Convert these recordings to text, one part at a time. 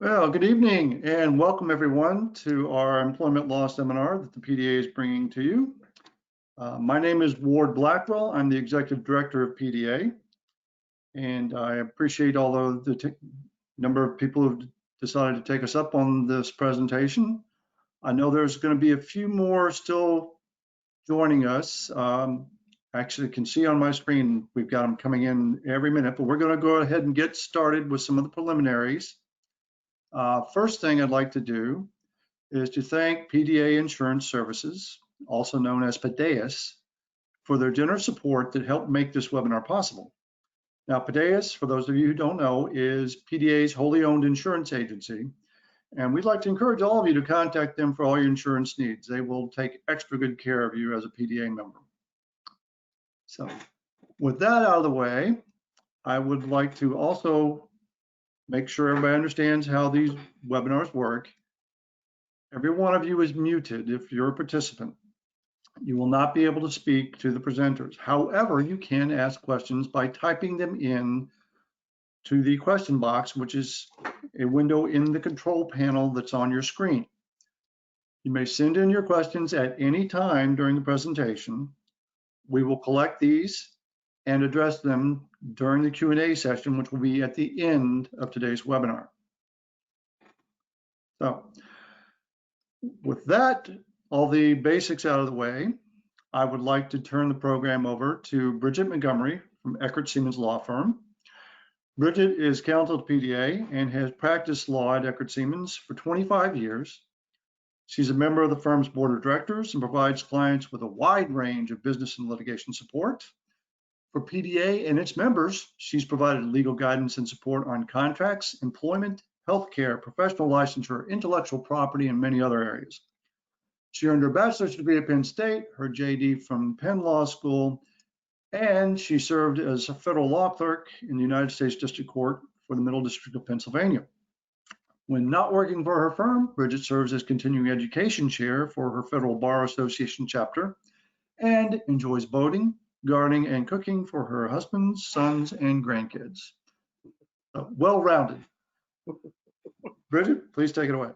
Well, good evening and welcome everyone to our employment law seminar that the PDA is bringing to you. My name is Ward Blackwell. I'm the Executive Director of PDA, and I appreciate all of the number of people who've decided to take us up on this presentation. I know there's going to be a few more still joining us. Actually, can see on my screen, we've got them coming in every minute, but we're going to go ahead and get started with some of the preliminaries. First thing I'd like to do is to thank PDA Insurance Services, also known as PDAS, for their generous support that helped make this webinar possible. Now, PDAS, for those of you who don't know, is PDA's wholly owned insurance agency, and we'd like to encourage all of you to contact them for all your insurance needs. They will take extra good care of you as a PDA member. So with that out of the way, I would like to also make sure everybody understands how these webinars work. Every one of you is muted if you're a participant. You will not be able to speak to the presenters. However, you can ask questions by typing them in to the question box, which is a window in the control panel that's on your screen. You may send in your questions at any time during the presentation. We will collect these and address them during the Q&A session, which will be at the end of today's webinar. So with that, all the basics out of the way, I would like to turn the program over to Bridget Montgomery from Eckert Seamans Law Firm. Bridget is counsel to PDA and has practiced law at Eckert Seamans for 25 years. She's a member of the firm's board of directors and provides clients with a wide range of business and litigation support. For PDA and its members, she's provided legal guidance and support on contracts, employment, healthcare, professional licensure, intellectual property, and many other areas. She earned her bachelor's degree at Penn State, her JD from Penn Law School, and she served as a federal law clerk in the United States District Court for the Middle District of Pennsylvania. When not working for her firm, Bridget serves as continuing education chair for her Federal Bar Association chapter and enjoys boating, gardening, and cooking for her husband, sons, and grandkids. Well-rounded. Bridget, please take it away.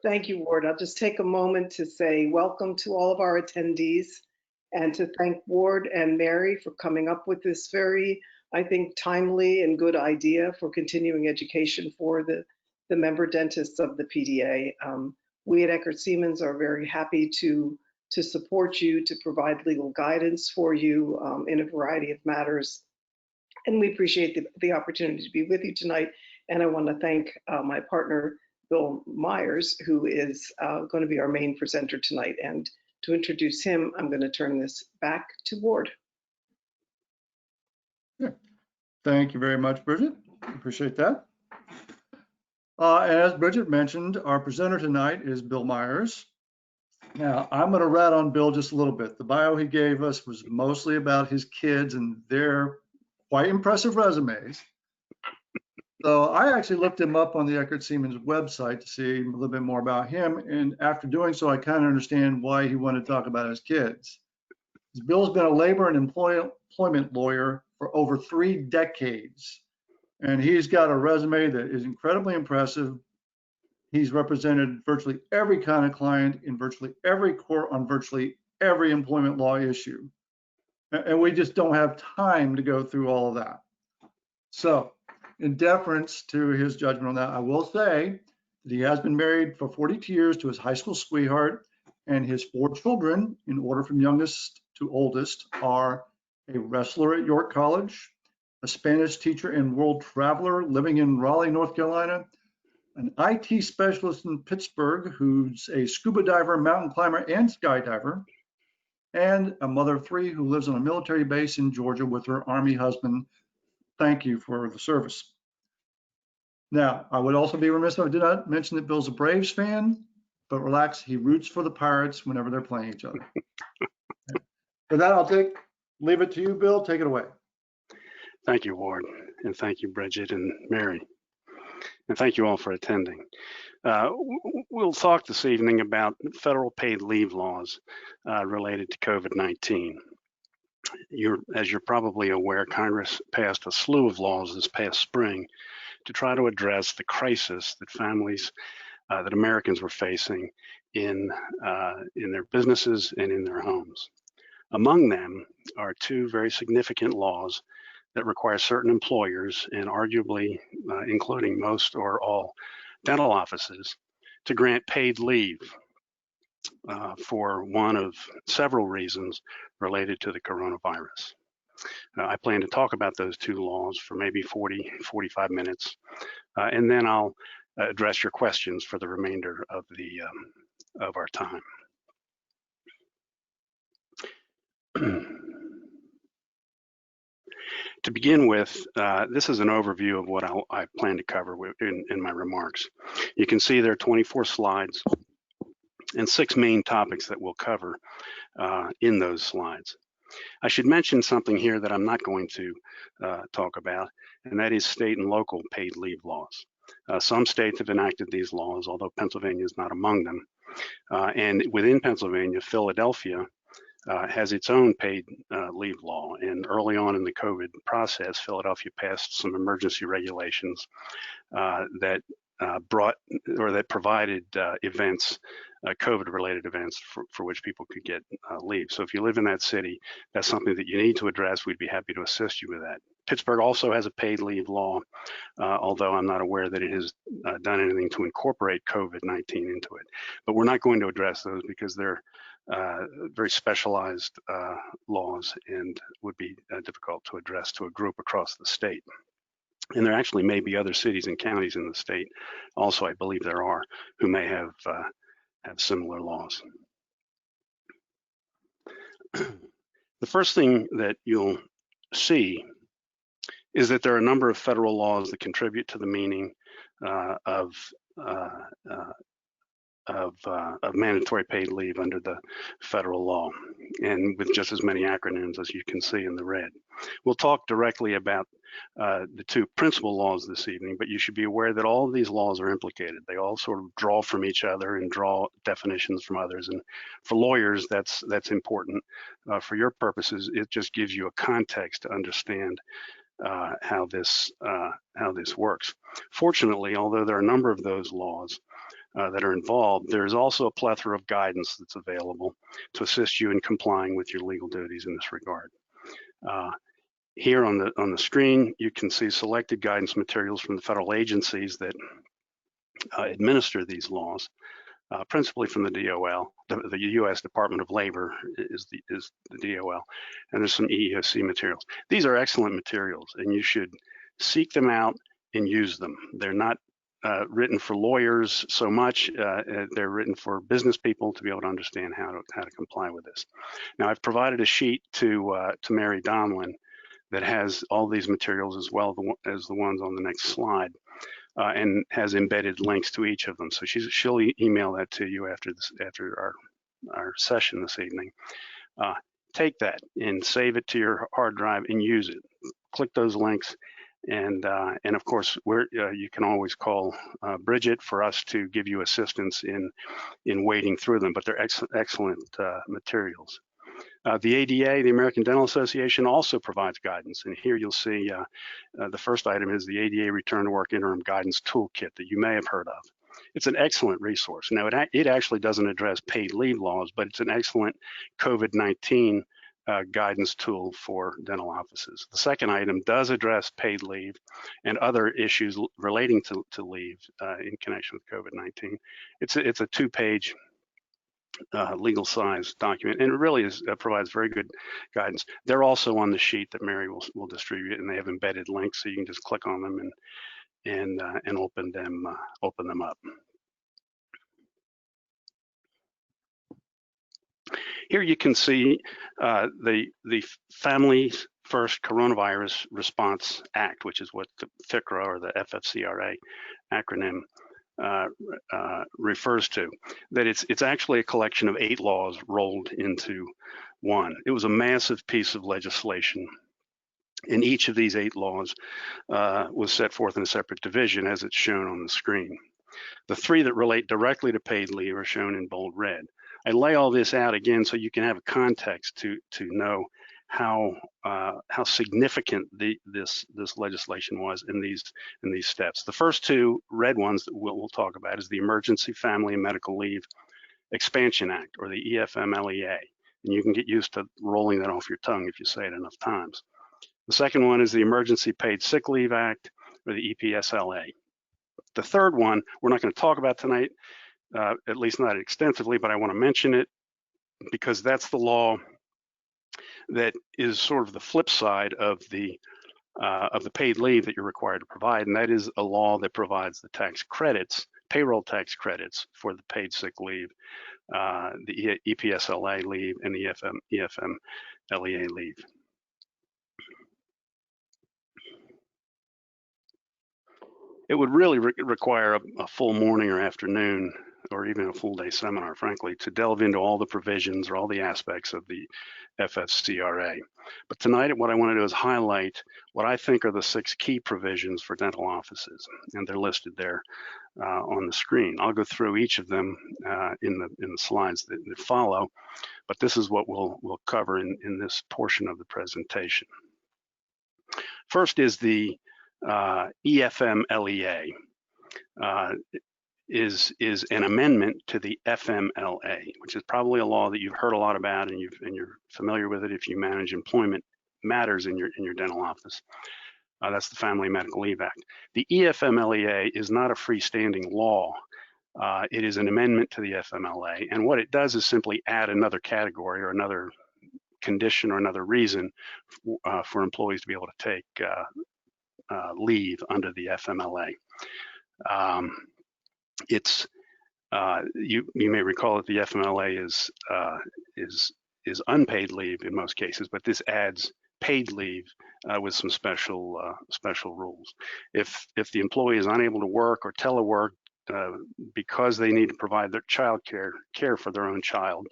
Thank you, Ward. I'll just take a moment to say welcome to all of our attendees and to thank Ward and Mary for coming up with this very, I think, timely and good idea for continuing education for the member dentists of the PDA. We at Eckert Seamans are very happy to support you, to provide legal guidance for you in a variety of matters. And we appreciate the opportunity to be with you tonight. And I want to thank my partner, Bill Myers, who is going to be our main presenter tonight. And to introduce him, I'm going to turn this back to Ward. Yeah. Thank you very much, Bridget. Appreciate that. As Bridget mentioned, our presenter tonight is Bill Myers. Now, I'm going to rat on Bill just a little bit. The bio he gave us was mostly about his kids and their quite impressive resumes. So I actually looked him up on the Eckert Seamans website to see a little bit more about him. And after doing so, I kind of understand why he wanted to talk about his kids. Bill's been a labor and employment lawyer for over 3 decades. And he's got a resume that is incredibly impressive. He's represented virtually every kind of client in virtually every court on virtually every employment law issue. And we just don't have time to go through all of that. So, in deference to his judgment on that, I will say that he has been married for 42 years to his high school sweetheart, and his 4 children, in order from youngest to oldest, are a wrestler at York College, a Spanish teacher and world traveler living in Raleigh, North Carolina, an IT specialist in Pittsburgh who's a scuba diver, mountain climber, and skydiver, and a mother of 3 who lives on a military base in Georgia with her Army husband. Thank you for the service. Now, I would also be remiss if I did not mention that Bill's a Braves fan, but relax, he roots for the Pirates whenever they're playing each other. For that, I'll leave it to you, Bill. Take it away. Thank you, Ward, and thank you, Bridget and Mary. And thank you all for attending. We'll talk this evening about federal paid leave laws related to COVID-19. As you're probably aware, Congress passed a slew of laws this past spring to try to address the crisis that families, that Americans were facing in their businesses and in their homes. Among them are two very significant laws that require certain employers, and arguably including most or all dental offices, to grant paid leave for one of several reasons related to the coronavirus. I plan to talk about those two laws for maybe 45 minutes, and then I'll address your questions for the remainder of our time. To begin with, this is an overview of what I plan to cover in my remarks. You can see there are 24 slides and 6 main topics that we'll cover in those slides. I should mention something here that I'm not going to talk about, and that is state and local paid leave laws. Some states have enacted these laws, although Pennsylvania is not among them. And within Pennsylvania, Philadelphia has its own paid leave law. And early on in the COVID process, Philadelphia passed some emergency regulations that provided events, COVID-related events for which people could get leave. So if you live in that city, that's something that you need to address. We'd be happy to assist you with that. Pittsburgh also has a paid leave law, although I'm not aware that it has done anything to incorporate COVID-19 into it. But we're not going to address those because they're very specialized laws and would be difficult to address to a group across the state. And there actually may be other cities and counties in the state, also I believe there are, who may have similar laws. The first thing that you'll see is that there are a number of federal laws that contribute to the meaning of mandatory paid leave under the federal law, and with just as many acronyms as you can see in the red. We'll talk directly about the two principal laws this evening, but you should be aware that all of these laws are implicated. They all sort of draw from each other and draw definitions from others. And for lawyers, that's important. For your purposes, it just gives you a context to understand how this works. Fortunately, although there are a number of those laws that are involved, there is also a plethora of guidance that's available to assist you in complying with your legal duties in this regard. Here on the screen, you can see selected guidance materials from the federal agencies that administer these laws, principally from the DOL. The U.S. Department of Labor is the DOL, and there's some EEOC materials. These are excellent materials, and you should seek them out and use them. They're not written for lawyers so much. They're written for business people to be able to understand how to comply with this. Now, I've provided a sheet to Mary Donlin that has all these materials as well as the ones on the next slide, and has embedded links to each of them. So she'll email that to you after our session this evening. Take that and save it to your hard drive and use it. Click those links, and of course you can always call Bridget for us to give you assistance in wading through them. But they're excellent materials. The ADA, the American Dental Association, also provides guidance. And here you'll see the first item is the ADA Return to Work Interim Guidance Toolkit that you may have heard of. It's an excellent resource. Now, it actually doesn't address paid leave laws, but it's an excellent COVID-19 guidance tool for dental offices. The second item does address paid leave and other issues relating to leave in connection with COVID-19. It's a 2-page legal size document, and it really provides very good guidance. They're also on the sheet that Mary will distribute, and they have embedded links, so you can just click on them and open them up. Here you can see the Families First Coronavirus Response Act, which is what the FCRA or the FFCRA acronym refers to. That it's actually a collection of 8 laws rolled into one. It was a massive piece of legislation, and each of these 8 laws was set forth in a separate division, as it's shown on the screen. The 3 that relate directly to paid leave are shown in bold red. I lay all this out again so you can have a context to know how significant this legislation was in these steps. The first two red ones that we'll talk about is the Emergency Family and Medical Leave Expansion Act, or the EFMLEA. And you can get used to rolling that off your tongue if you say it enough times. The second one is the Emergency Paid Sick Leave Act, or the EPSLA. The third one we're not going to talk about tonight, at least not extensively, but I want to mention it because that's the law that is sort of the flip side of the paid leave that you're required to provide, and that is a law that provides the tax credits, payroll tax credits for the paid sick leave, the EPSLA leave, and the EFMLEA leave. It would really require a full morning or afternoon, or even a full day seminar, frankly, to delve into all the provisions or all the aspects of the FFCRA. But tonight, what I want to do is highlight what I think are the 6 key provisions for dental offices, and they're listed there on the screen. I'll go through each of them in the slides that follow, but this is what we'll cover in this portion of the presentation. First is the EFMLEA. Is an amendment to the FMLA, which is probably a law that you've heard a lot about, and you're familiar with it if you manage employment matters in your dental office. That's the Family Medical Leave Act. The EFMLEA is not a freestanding law. It is an amendment to the FMLA, and what it does is simply add another category or another condition or another reason for employees to be able to take leave under the FMLA. It's you may recall that the FMLA is unpaid leave in most cases, but this adds paid leave with some special rules. If the employee is unable to work or telework because they need to provide their care for their own child,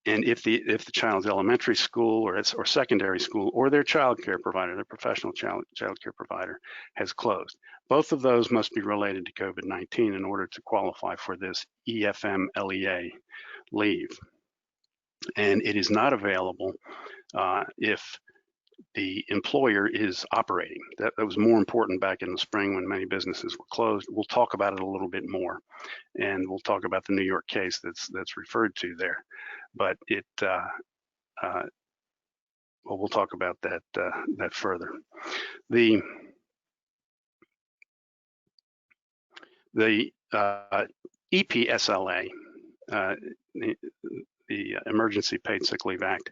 and if the child's elementary school or secondary school or their child care provider, their professional child care provider, has closed, both of those must be related to COVID-19 in order to qualify for this EFMLEA leave. And it is not available if the employer is operating. That was more important back in the spring when many businesses were closed. We'll talk about it a little bit more, and we'll talk about the New York case that's referred to there. But it, well, we'll talk about that further. The EPSLA, the Emergency Paid Sick Leave Act,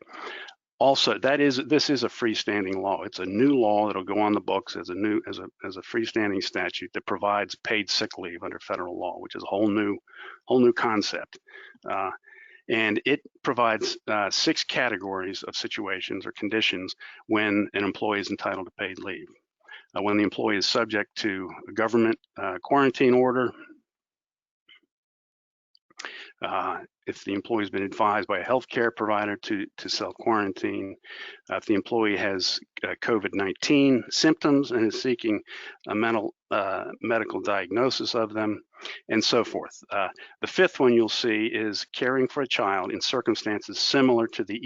also, this is a freestanding law. It's a new law that'll go on the books as a freestanding statute that provides paid sick leave under federal law, which is a whole new concept. And it provides 6 categories of situations or conditions when an employee is entitled to paid leave. When the employee is subject to a government quarantine order, if the employee has been advised by a healthcare provider to self-quarantine, if the employee has COVID-19 symptoms and is seeking a medical diagnosis of them, and so forth. The 5th one you'll see is caring for a child in circumstances similar to the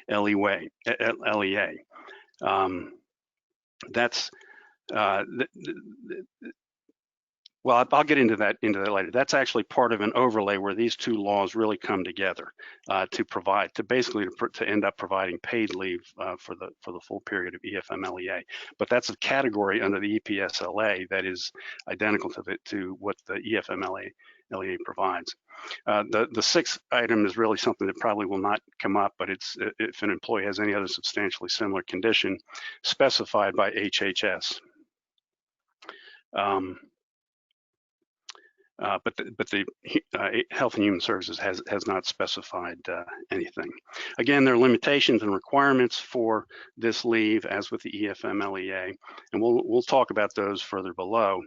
EFMLEA. That's well, I'll get into that later. That's actually part of an overlay where these 2 laws really come together to end up providing paid leave for the full period of EFMLEA. But that's a category under the EPSLA that is identical to what the EFMLEA provides. The 6th item is really something that probably will not come up, but it's if an employee has any other substantially similar condition specified by HHS. But the Health and Human Services has not specified anything. Again, there are limitations and requirements for this leave, as with the EFMLEA, and we'll talk about those further below.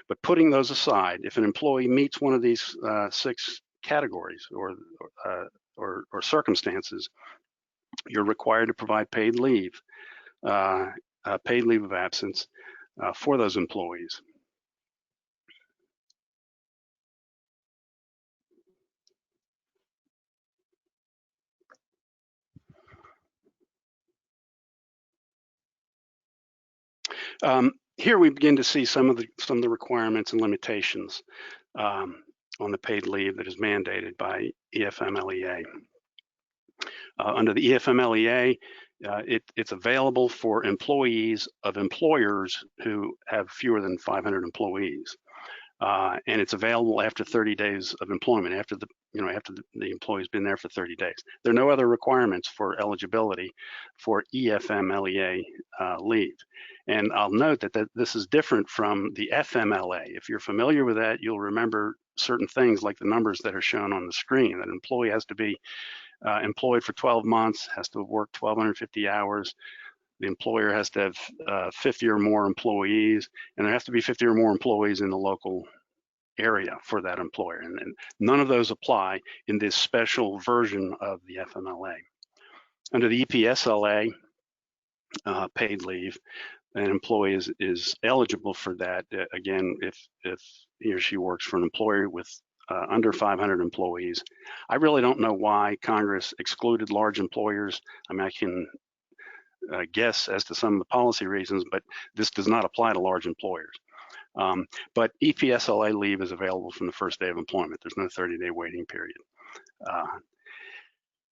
But putting those aside, if an employee meets one of these 6 categories or circumstances, you're required to provide paid leave of absence for those employees. Here we begin to see some of the requirements and limitations on the paid leave that is mandated by EFMLEA. Under the EFMLEA, it's available for employees of employers who have fewer than 500 employees. And it's available after 30 days of employment, after the employee's been there for 30 days. There are no other requirements for eligibility for EFMLEA leave. And I'll note that this is different from the FMLA. If you're familiar with that, you'll remember certain things like the numbers that are shown on the screen. That an employee has to be employed for 12 months, has to have worked 1,250 hours. The employer has to have 50 or more employees, and there has to be 50 or more employees in the local area for that employer. And none of those apply in this special version of the FMLA. Under the EPSLA paid leave, an employee is eligible for that, again, if he or she works for an employer with under 500 employees. I really don't know why Congress excluded large employers. I mean, I can guess as to some of the policy reasons, but this does not apply to large employers. But EPSLA leave is available from the first day of employment. There's no 30-day waiting period.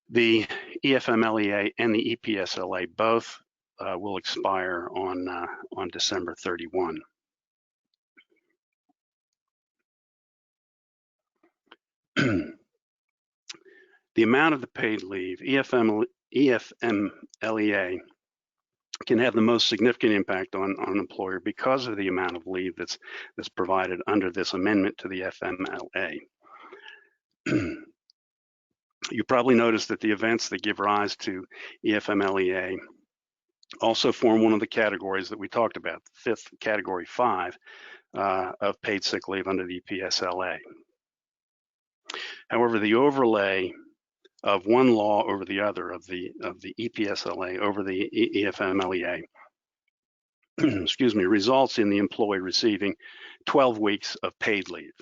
The EFMLEA and the EPSLA both will expire on December 31. The amount of the paid leave, EFMLEA can have the most significant impact on an employer because of the amount of leave that's provided under this amendment to the FMLA. You probably noticed that the events that give rise to EFMLEA also form one of the categories that we talked about, the fifth category 5 of paid sick leave under the EPSLA. However, the overlay of one law over the other, of the EPSLA over the EFMLEA, excuse me, results in the employee receiving 12 weeks of paid leave.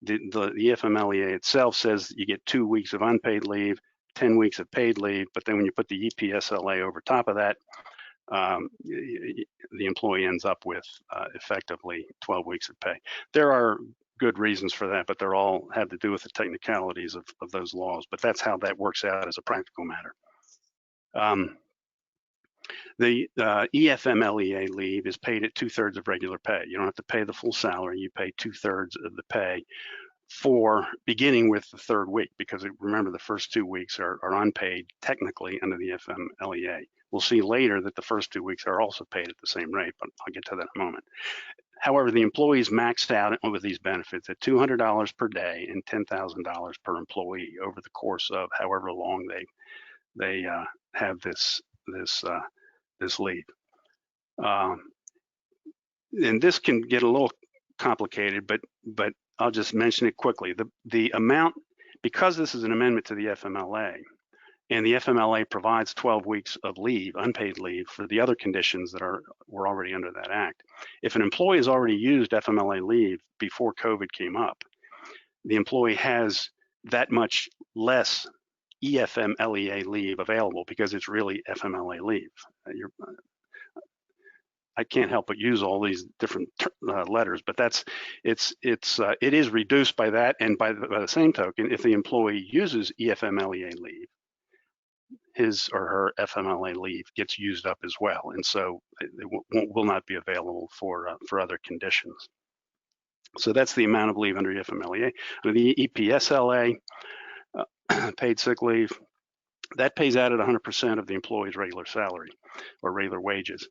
The EFMLEA itself says you get 2 weeks of unpaid leave, 10 weeks of paid leave, but then when you put the EPSLA over top of that, the employee ends up with effectively 12 weeks of pay. There are good reasons for that, but they're all have to do with the technicalities of those laws, but that's how that works out as a practical matter. The EFMLEA leave is paid at 2/3 of regular pay. You don't have to pay the full salary, you pay 2/3 of the pay for beginning with the 3rd week, because remember the first 2 weeks are unpaid technically under the FMLEA. We'll see later that the first 2 weeks are also paid at the same rate, but I'll get to that in a moment. However, the employees maxed out with these benefits at $200 per day and $10,000 per employee over the course of however long they have this leave. And this can get a little complicated, but I'll just mention it quickly. The amount, because this is an amendment to the FMLA, and the FMLA provides 12 weeks of leave, unpaid leave, for the other conditions that were already under that act. If an employee has already used FMLA leave before COVID came up, the employee has that much less EFMLEA leave available because it's really FMLA leave. I can't help but use all these different letters, but it is reduced by that, and by the same token, if the employee uses EFMLEA leave, his or her FMLA leave gets used up as well, and so it will not be available for other conditions. So that's the amount of leave under FMLEA. Under the EPSLA, paid sick leave, that pays out at 100% of the employee's regular salary or regular wages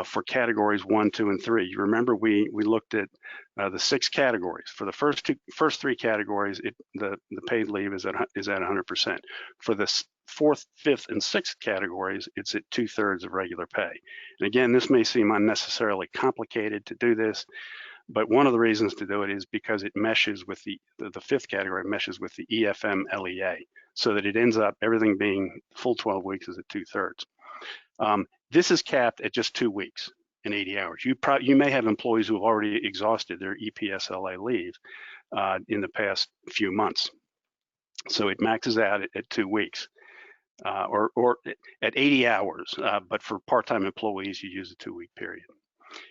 for categories 1, 2, and 3. You remember we looked at the 6 categories. For the first 3 categories, the paid leave is at 100%. For the 4th, 5th, and 6th categories, it's at 2/3 of regular pay. And again, this may seem unnecessarily complicated to do this, but one of the reasons to do it is because it meshes with the 5th category, meshes with the EFMLEA, so that it ends up everything being full 12 weeks is at 2/3. This is capped at just 2 weeks and 80 hours. You may have employees who have already exhausted their EPSLA leave in the past few months. So it maxes out at 2 weeks or at 80 hours, but for part-time employees, you use a 2-week period.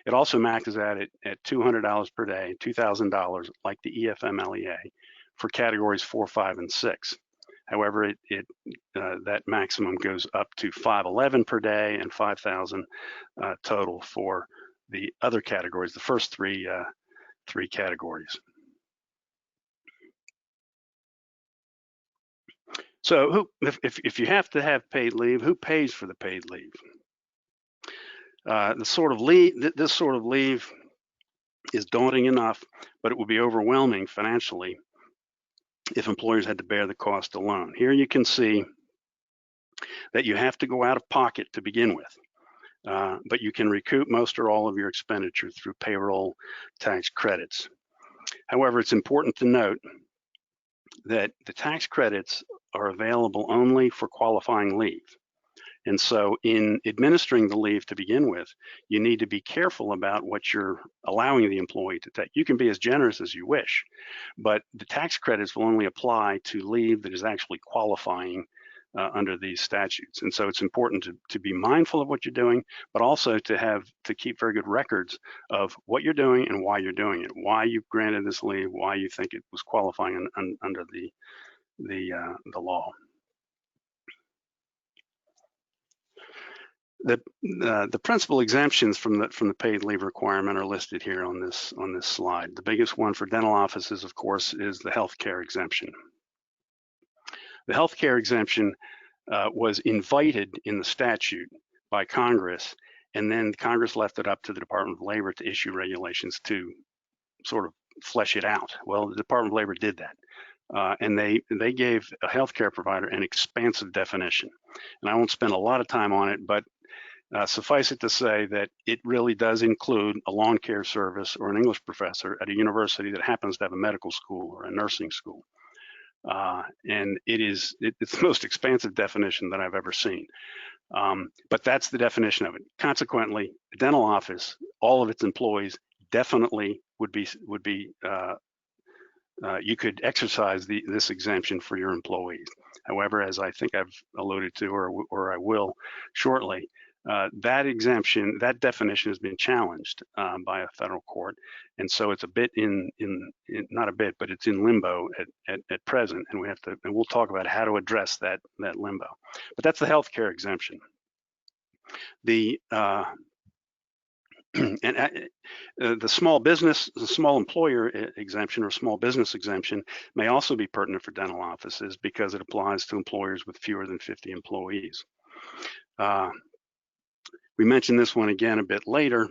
It also maxes out at $200 per day, $2,000, like the EFMLEA, for categories 4, 5, and 6. However, that maximum goes up to $511 per day and $5,000 total for the other categories, the first three categories. So if you have to have paid leave, who pays for the paid leave? This sort of leave is daunting enough, but it would be overwhelming financially if employers had to bear the cost alone. Here you can see that you have to go out of pocket to begin with, but you can recoup most or all of your expenditure through payroll tax credits. However, it's important to note that the tax credits are available only for qualifying leave. And so in administering the leave to begin with, you need to be careful about what you're allowing the employee to take. You can be as generous as you wish, but the tax credits will only apply to leave that is actually qualifying under these statutes. And so it's important to be mindful of what you're doing, but also to keep very good records of what you're doing and why you're doing it, why you granted this leave, why you think it was qualifying under the law. The principal exemptions from the paid leave requirement are listed here on this slide. The biggest one for dental offices, of course, is the healthcare exemption. The healthcare exemption was invited in the statute by Congress, and then Congress left it up to the Department of Labor to issue regulations to sort of flesh it out. Well, the Department of Labor did that. And they gave a healthcare provider an expansive definition. And I won't spend a lot of time on it, but suffice it to say that it really does include a lawn care service or an English professor at a university that happens to have a medical school or a nursing school. And it's the most expansive definition that I've ever seen. But that's the definition of it. Consequently, a dental office, all of its employees definitely would be you could exercise this exemption for your employees. However, as I think I've alluded to, or I will shortly, that exemption, that definition has been challenged by a federal court, and so it's a bit not a bit, but it's in limbo at present, and we'll talk about how to address that limbo. But that's the healthcare exemption. The the small employer exemption or small business exemption may also be pertinent for dental offices because it applies to employers with fewer than 50 employees. We mentioned this one again a bit later,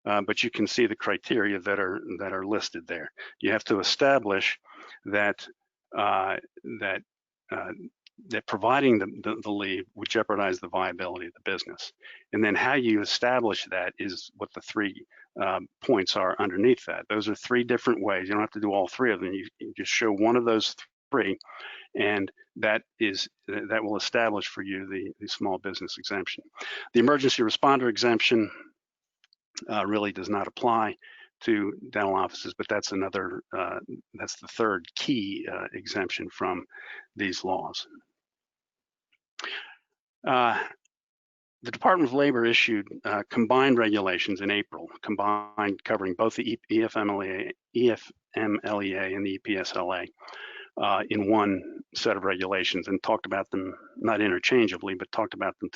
but you can see the criteria that are listed there. You have to establish that that providing the leave would jeopardize the viability of the business. And then how you establish that is what the 3 points are underneath that. Those are 3 different ways. You don't have to do all 3 of them. You just show one of those 3, and that will establish for you the small business exemption. The emergency responder exemption really does not apply to dental offices, but that's that's the 3rd key exemption from these laws. The Department of Labor issued combined regulations in April, covering both the EFMLEA and the EPSLA in one set of regulations, and talked about them not interchangeably, but talked about them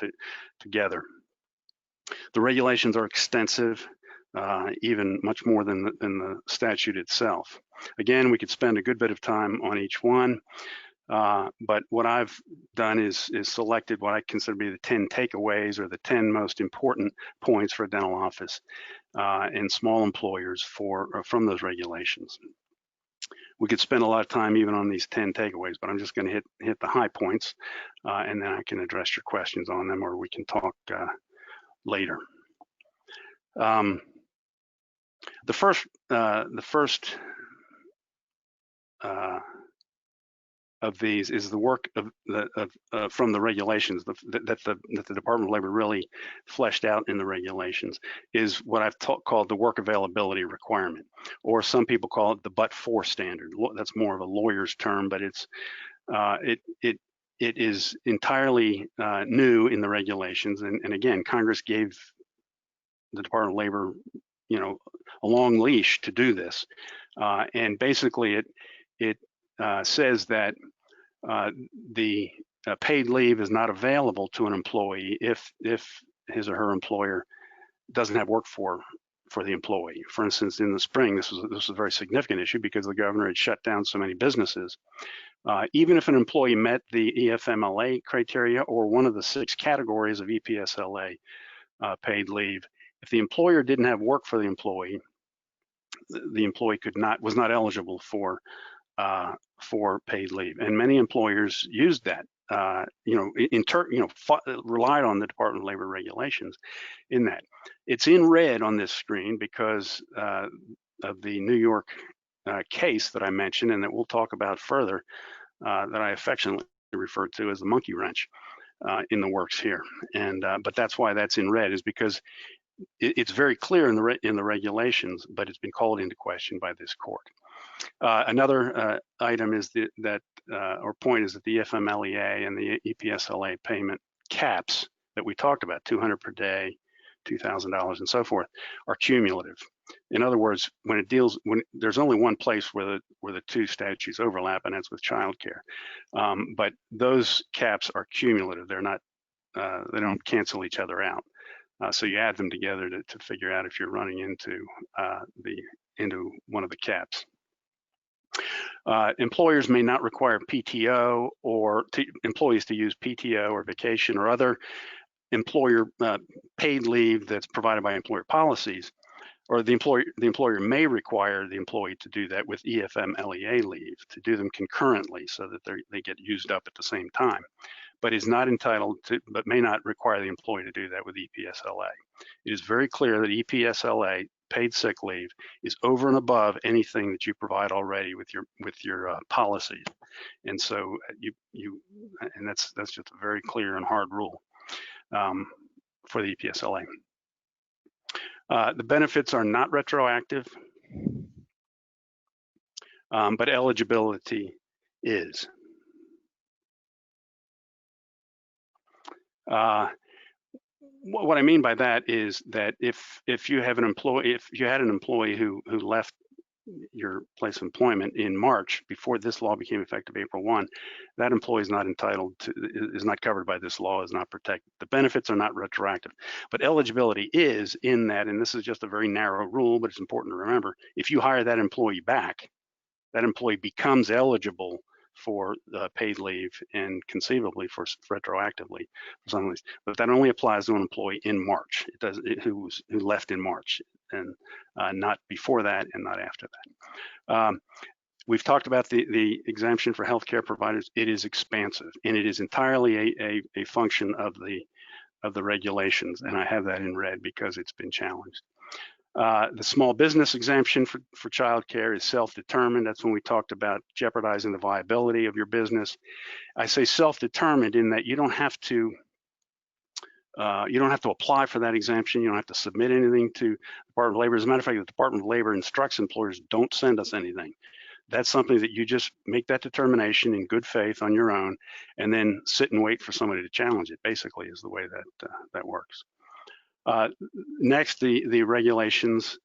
together. The regulations are extensive, even much more than the statute itself. Again, we could spend a good bit of time on each one. But what I've done is selected what I consider to be the 10 takeaways or the 10 most important points for a dental office and small employers from those regulations. We could spend a lot of time even on these 10 takeaways, but I'm just going to hit the high points, and then I can address your questions on them, or we can talk later. The first of these is the work from the regulations that the Department of Labor really fleshed out in the regulations, is what I've called the work availability requirement, or some people call it the but-for standard. That's more of a lawyer's term, but it is entirely new in the regulations. And again, Congress gave the Department of Labor, a long leash to do this. And basically it says that the paid leave is not available to an employee if his or her employer doesn't have work for the employee. For instance, in the spring, this was a very significant issue because the governor had shut down so many businesses. Even if an employee met the EFMLA criteria or one of the 6 categories of EPSLA paid leave, if the employer didn't have work for the employee was not eligible for paid leave. And many employers used that, relied on the Department of Labor regulations in that. It's in red on this screen because of the New York case that I mentioned and that we'll talk about further, that I affectionately refer to as the monkey wrench in the works here. And but that's why that's in red, is because it's very clear in the regulations, but it's been called into question by this court. Another item is point is that the FMLEA and the EPSLA payment caps that we talked about, $200 per day, $2,000 and so forth, are cumulative. In other words, when there's only one place where the 2 statutes overlap, and that's with childcare. But those caps are cumulative. They're not, they don't cancel each other out. So you add them together to figure out if you're running into one of the caps. Employers may not require PTO or employees to use PTO or vacation or other employer paid leave that's provided by employer policies, or the employer may require the employee to do that with EFMLEA leave, to do them concurrently so that they get used up at the same time, but is not entitled to, but may not require the employee to do that with EPSLA. It is very clear that EPSLA paid sick leave is over and above anything that you provide already with your policies, and so and that's just a very clear and hard rule for the EPSLA. The benefits are not retroactive, but eligibility is. What I mean by that is that if you had an employee who left your place of employment in March before this law became effective April 1, that employee is not entitled to, is not covered by this law, is not protected. The benefits are not retroactive, but eligibility is in that, and this is just a very narrow rule, but it's important to remember, if you hire that employee back, that employee becomes eligible for paid leave and conceivably for retroactively for some of these, but that only applies to an employee in March. It does who left in March, and not before that and not after that. We've talked about the exemption for healthcare providers. It is expansive, and it is entirely a function of the regulations, and I have that in red because it's been challenged. The small business exemption for childcare is self-determined. That's when we talked about jeopardizing the viability of your business. I say self-determined in that you don't have to apply for that exemption. You don't have to submit anything to the Department of Labor. As a matter of fact, the Department of Labor instructs employers, don't send us anything. That's something that you just make that determination in good faith on your own, and then sit and wait for somebody to challenge it, basically, is the way that works. Next, the regulations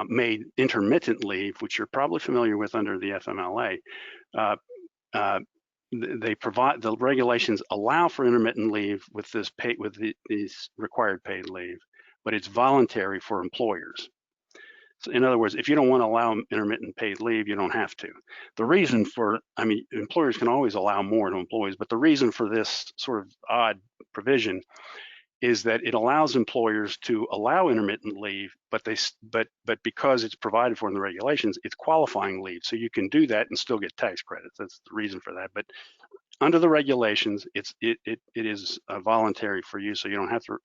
made intermittent leave, which you're probably familiar with under the FMLA. The regulations allow for intermittent leave with these required paid leave, but it's voluntary for employers. So in other words, if you don't want to allow intermittent paid leave, you don't have to. The reason for, employers can always allow more to employees, but the reason for this sort of odd provision is that it allows employers to allow intermittent leave, but because it's provided for in the regulations, it's qualifying leave. So you can do that and still get tax credits. That's the reason for that. But under the regulations, it is voluntary for you, so you don't have to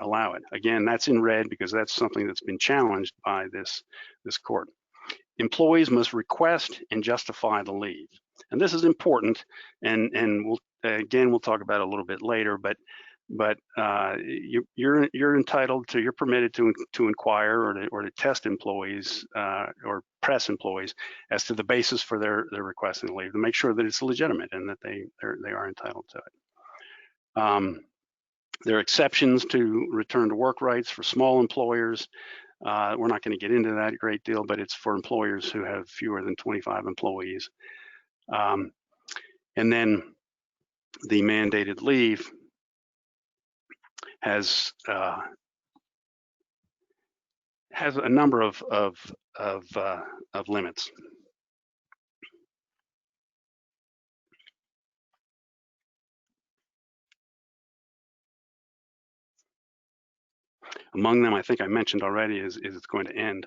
allow it. Again, that's in red because that's something that's been challenged by this court. Employees must request and justify the leave, and this is important. And we'll talk about it a little bit later. But you're entitled to, you're permitted to inquire or to test employees or press employees as to the basis for their requesting leave to make sure that it's legitimate and that they are entitled to it. There are exceptions to return to work rights for small employers. We're not going to get into that a great deal, but it's for employers who have fewer than 25 employees. And then the mandated leave has a number of limits. Among them, I think I mentioned already, is it's going to end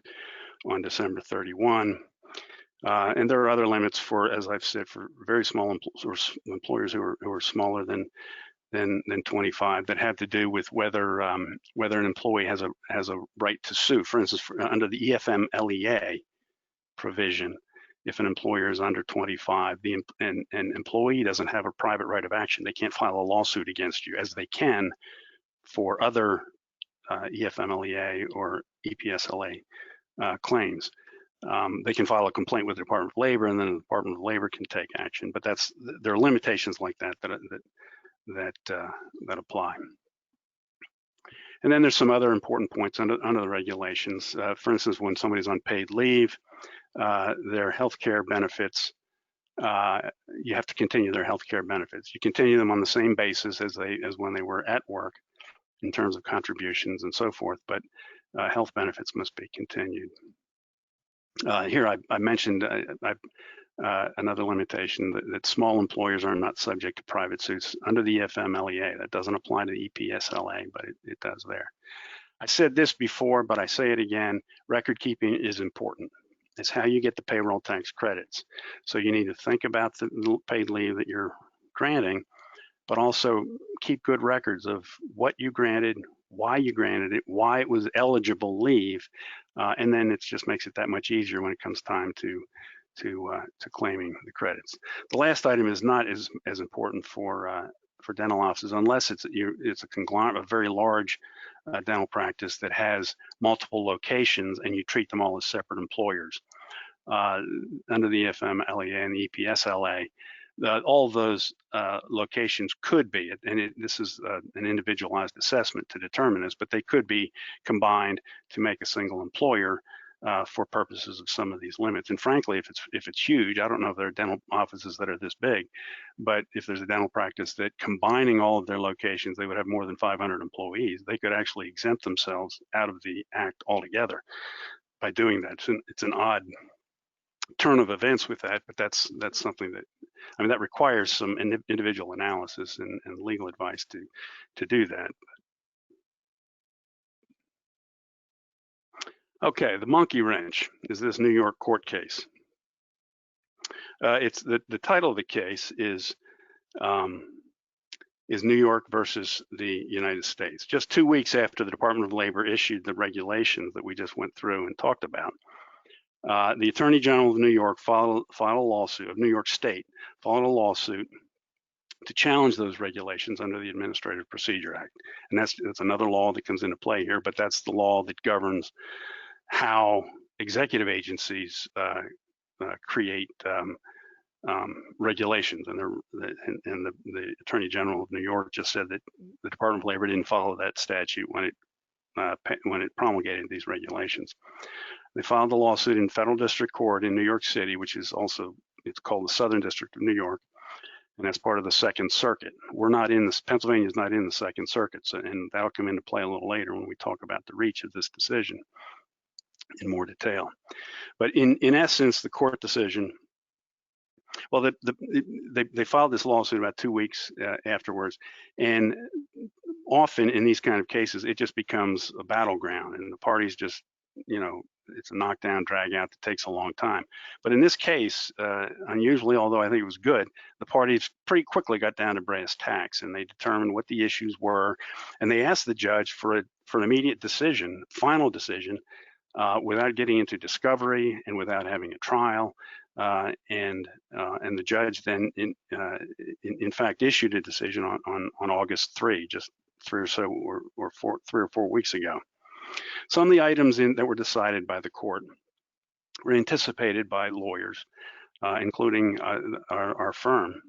on December 31. And there are other limits for, as I've said, for very small employers who are smaller than 25, that have to do with whether an employee has a right to sue. For instance, under the EFMLEA provision, if an employer is under 25, and employee doesn't have a private right of action, they can't file a lawsuit against you, as they can for other EFMLEA or EPSLA claims. They can file a complaint with the Department of Labor, and then the Department of Labor can take action. But there are limitations like that apply. And then there's some other important points under the regulations. For instance, when somebody's on paid leave, their health care benefits, you have to continue their health care benefits. You continue them on the same basis as when they were at work in terms of contributions and so forth, but health benefits must be continued. Here I mentioned another limitation, that small employers are not subject to private suits under the EFMLEA. That doesn't apply to the EPSLA, but it does there. I said this before, but I say it again, record keeping is important. It's how you get the payroll tax credits. So you need to think about the paid leave that you're granting, but also keep good records of what you granted, why you granted it, why it was eligible leave, and then it just makes it that much easier when it comes time to claiming the credits. The last item is not as important for dental offices, unless it's a conglomerate, a very large dental practice that has multiple locations, and you treat them all as separate employers. Under the EFMLEA and the EPSLA, all of those locations could be, and this is an individualized assessment to determine this, but they could be combined to make a single employer for purposes of some of these limits. And frankly, if it's huge, I don't know if there are dental offices that are this big, but if there's a dental practice that combining all of their locations, they would have more than 500 employees, they could actually exempt themselves out of the act altogether by doing that. It's an odd turn of events with that, but that's something that, I mean, that requires some individual analysis and legal advice to do that. Okay, the monkey wrench is this New York court case. It's the title of the case is New York versus the United States. Just 2 weeks after the Department of Labor issued the regulations that we just went through and talked about, the Attorney General of New York filed a lawsuit, of New York State, filed a lawsuit to challenge those regulations under the Administrative Procedure Act. And that's another law that comes into play here, but that's the law that governs how executive agencies create regulations. And the Attorney General of New York just said that the Department of Labor didn't follow that statute when it promulgated these regulations. They filed the lawsuit in federal district court in New York City, which is also, it's called the Southern District of New York, and that's part of the Second Circuit. Pennsylvania is not in the Second Circuit, and that'll come into play a little later when we talk about the reach of this decision in more detail. But in essence, the court decision, well, they filed this lawsuit about 2 weeks afterwards, and often in these kind of cases, it just becomes a battleground, and the parties just, it's a knockdown, drag out that takes a long time. But in this case, unusually, although I think it was good, the parties pretty quickly got down to brass tacks, and they determined what the issues were, and they asked the judge for an immediate decision, final decision, without getting into discovery and without having a trial. And the judge then, in fact, issued a decision on August 3, just 3 or 4 weeks ago. Some of the items that were decided by the court were anticipated by lawyers, including our firm.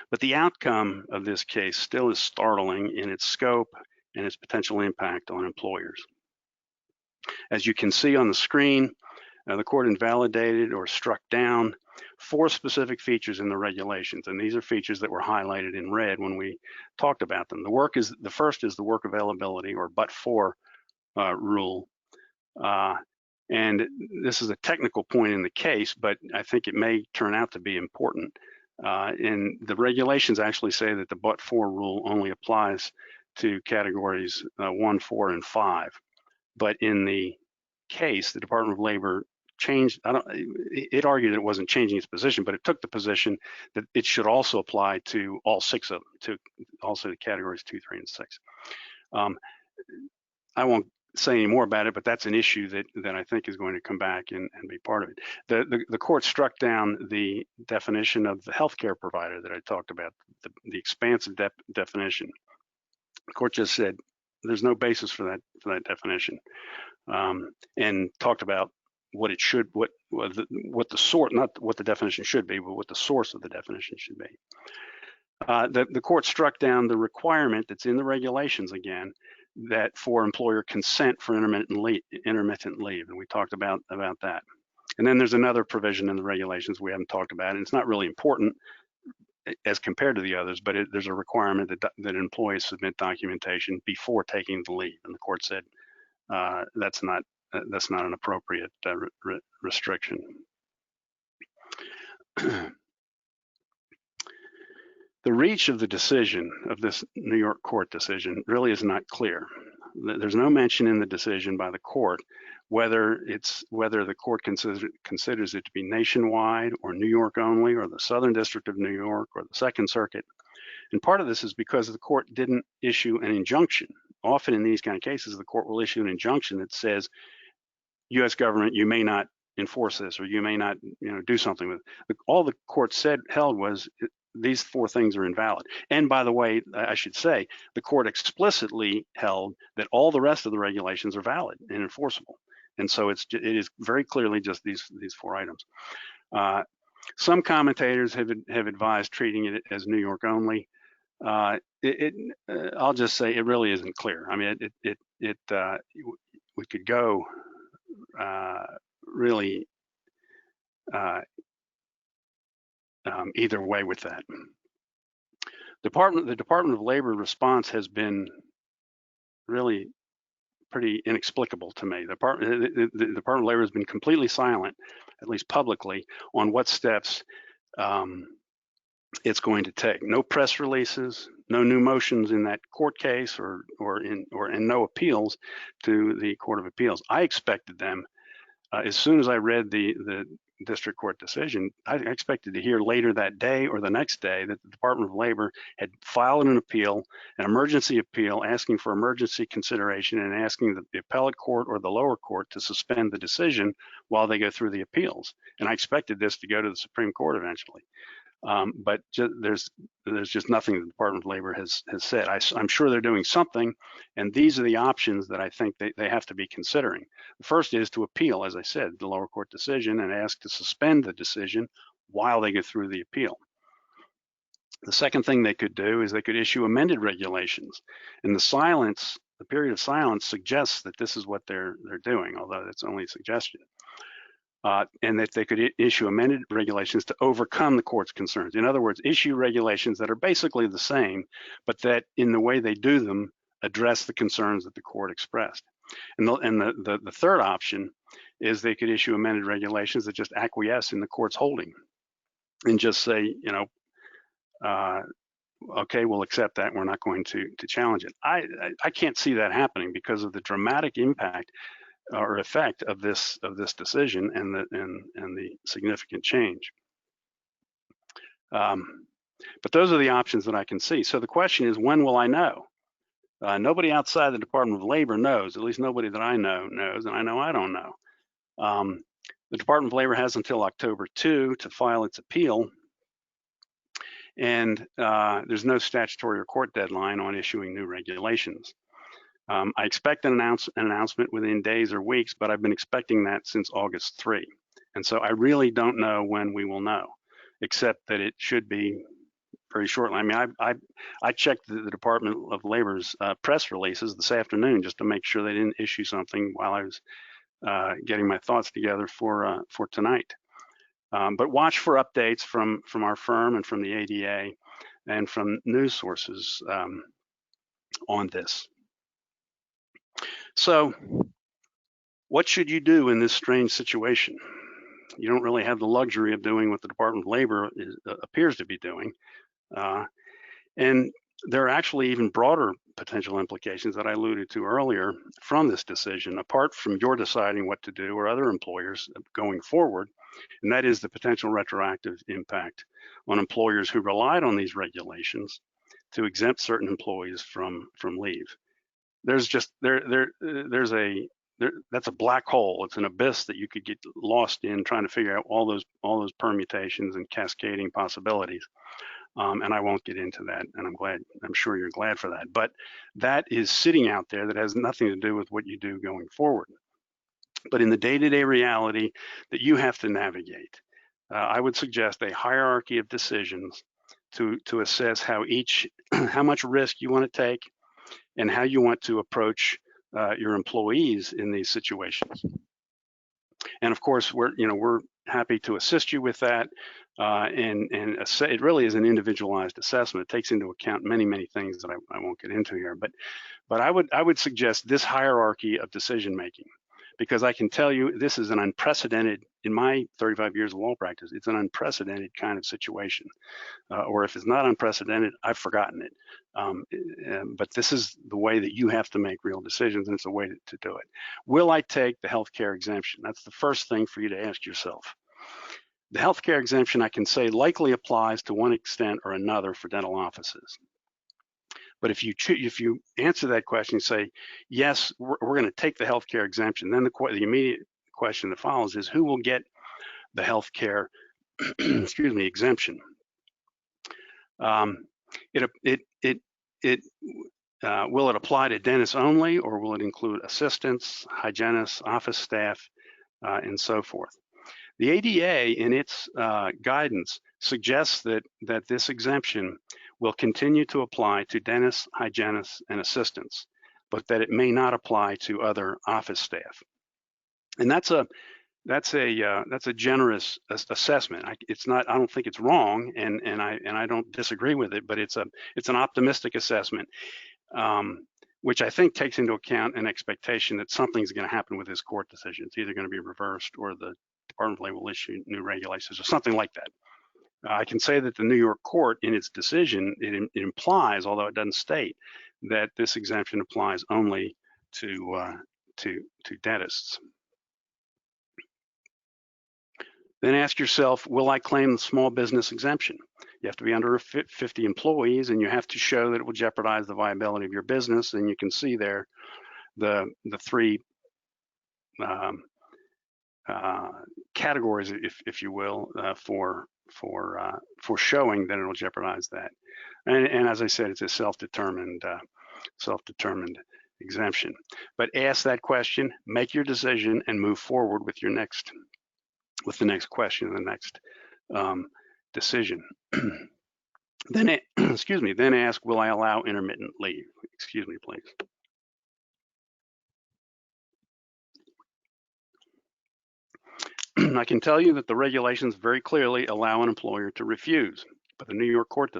But the outcome of this case still is startling in its scope and its potential impact on employers. As you can see on the screen, the court invalidated or struck down 4 specific features in the regulations, and these are features that were highlighted in red when we talked about them. The first is the work availability or but-for rule, and this is a technical point in the case, but I think it may turn out to be important. And the regulations actually say that the but-for rule only applies to categories 1, 4, and 5. But in the case, the Department of Labor changed, it argued that it wasn't changing its position, but it took the position that it should also apply to all 6 of them, to also the categories 2, 3, and 6. I won't say any more about it, but that's an issue that I think is going to come back and be part of it. The court struck down the definition of the healthcare provider that I talked about, the expansive definition. The court just said there's no basis for that definition, and talked about what it should, what the source, not what the definition should be, but what the source of the definition should be. The court struck down the requirement that's in the regulations again, that for employer consent for intermittent leave, and we talked about that. And then there's another provision in the regulations we haven't talked about, and it's not really important as compared to the others, but there's a requirement that employees submit documentation before taking the leave, and the court said that's not an appropriate restriction. The reach of the decision of this New York court decision really is not clear. There's no mention in the decision by the court whether the court considers it to be nationwide or New York only, or the Southern District of New York, or the Second Circuit. And part of this is because the court didn't issue an injunction. Often in these kind of cases, the court will issue an injunction that says, U.S. government, you may not enforce this, or you may not, do something with it. All the court held was these 4 things are invalid. And by the way, I should say, the court explicitly held that all the rest of the regulations are valid and enforceable. And so it is very clearly just these 4 items. Some commentators have advised treating it as New York only. I'll just say it really isn't clear. I mean, we could go really either way with that. The Department of Labor response has been really pretty inexplicable to me. The Department of Labor has been completely silent, at least publicly, on what steps it's going to take. No press releases, no new motions in that court case, or no appeals to the Court of Appeals. I expected them, as soon as I read the district court decision, I expected to hear later that day or the next day that the Department of Labor had filed an appeal, an emergency appeal, asking for emergency consideration and asking the appellate court or the lower court to suspend the decision while they go through the appeals. And I expected this to go to the Supreme Court eventually. But there's just nothing the Department of Labor has said. I'm sure they're doing something, and these are the options that I think they have to be considering. The first is to appeal, as I said, the lower court decision, and ask to suspend the decision while they go through the appeal. The second thing they could do is they could issue amended regulations, and the period of silence suggests that this is what they're doing, although it's only a suggestion. And that they could issue amended regulations to overcome the court's concerns. In other words, issue regulations that are basically the same, but that in the way they do them, address the concerns that the court expressed. And the third option is they could issue amended regulations that just acquiesce in the court's holding and just say, okay, we'll accept that. We're not going to challenge it. I can't see that happening because of the dramatic impact or effect of this decision and the significant change. But those are the options that I can see. So the question is, when will I know? Nobody outside the Department of Labor knows, at least nobody that I know knows, and I know I don't know. The Department of Labor has until October 2 to file its appeal, and there's no statutory or court deadline on issuing new regulations. I expect an announcement within days or weeks, but I've been expecting that since August 3. And so I really don't know when we will know, except that it should be very shortly. I mean, I checked the Department of Labor's press releases this afternoon just to make sure they didn't issue something while I was getting my thoughts together for tonight. But watch for updates from our firm and from the ADA and from news sources on this. So, what should you do in this strange situation? You don't really have the luxury of doing what the Department of Labor appears to be doing. And there are actually even broader potential implications that I alluded to earlier from this decision, apart from your deciding what to do or other employers going forward, and that is the potential retroactive impact on employers who relied on these regulations to exempt certain employees from leave. There's just that's a black hole. It's an abyss that you could get lost in trying to figure out all those permutations and cascading possibilities. And I won't get into that, and I'm sure you're glad for that. But that is sitting out there that has nothing to do with what you do going forward. But in the day-to-day reality that you have to navigate, I would suggest a hierarchy of decisions to assess how much risk you want to take and how you want to approach your employees in these situations. And of course, we're happy to assist you with that. And it really is an individualized assessment. It takes into account many things that I won't get into here. But I would suggest this hierarchy of decision making, because I can tell you this is an unprecedented, in my 35 years of law practice, it's an unprecedented kind of situation. Or if it's not unprecedented, I've forgotten it. But this is the way that you have to make real decisions, and it's a way to do it. Will I take the healthcare exemption? That's the first thing for you to ask yourself. The healthcare exemption, I can say, likely applies to one extent or another for dental offices. But if you answer that question, say, yes, we're going to take the healthcare exemption, then the immediate question that follows is, who will get the healthcare exemption? Will it apply to dentists only, or will it include assistants, hygienists, office staff, and so forth? The ADA, in its guidance, suggests that this exemption will continue to apply to dentists, hygienists, and assistants, but that it may not apply to other office staff. And that's a generous assessment. I don't think it's wrong, and I don't disagree with it, but it's an optimistic assessment, which I think takes into account an expectation that something's going to happen with this court decision. It's either going to be reversed, or the Department of Labor will issue new regulations, or something like that. I can say that the New York court, in its decision, it implies, although it doesn't state, that this exemption applies only to dentists. Then ask yourself, will I claim the small business exemption? You have to be under 50 employees, and you have to show that it will jeopardize the viability of your business. And you can see there the three categories, if you will, for showing that it will jeopardize that. And as I said, it's a self-determined exemption. But ask that question, make your decision, and move forward with the next question, the next decision. Then, then ask, will I allow intermittent leave? Excuse me, please. I can tell you that the regulations very clearly allow an employer to refuse, but the New York court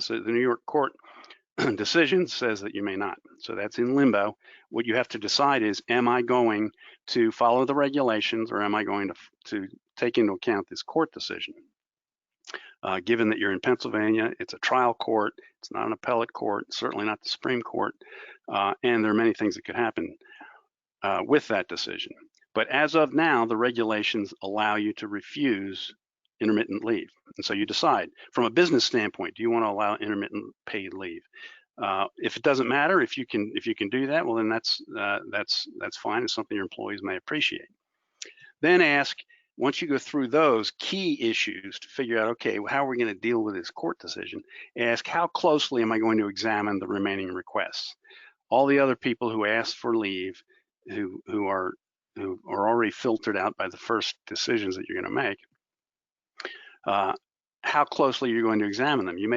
decision says that you may not. So that's in limbo. What you have to decide is, am I going to follow the regulations, or am I going to take into account this court decision? Given that you're in Pennsylvania, it's a trial court, it's not an appellate court, certainly not the Supreme Court, and there are many things that could happen with that decision. But as of now, the regulations allow you to refuse intermittent leave. And so you decide, from a business standpoint, do you want to allow intermittent paid leave? If it doesn't matter, if you can do that, well, then that's fine. It's something your employees may appreciate. Then ask, once you go through those key issues to figure out, okay, how are we going to deal with this court decision? Ask, how closely am I going to examine the remaining requests? All the other people who asked for leave, who are already filtered out by the first decisions that you're going to make, how closely you're going to examine them. You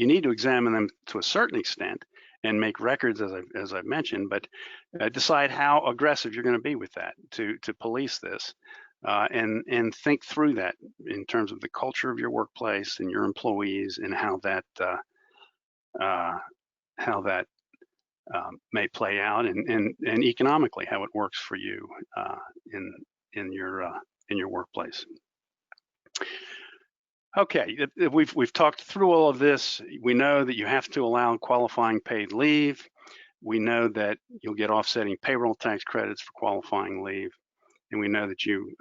need to examine them to a certain extent and make records, as I've mentioned, but decide how aggressive you're going to be with that to police this, and think through that in terms of the culture of your workplace and your employees, and how that may play out, and economically how it works for you in your workplace. Okay, we've talked through all of this. We know that you have to allow qualifying paid leave. We know that you'll get offsetting payroll tax credits for qualifying leave. And we know that you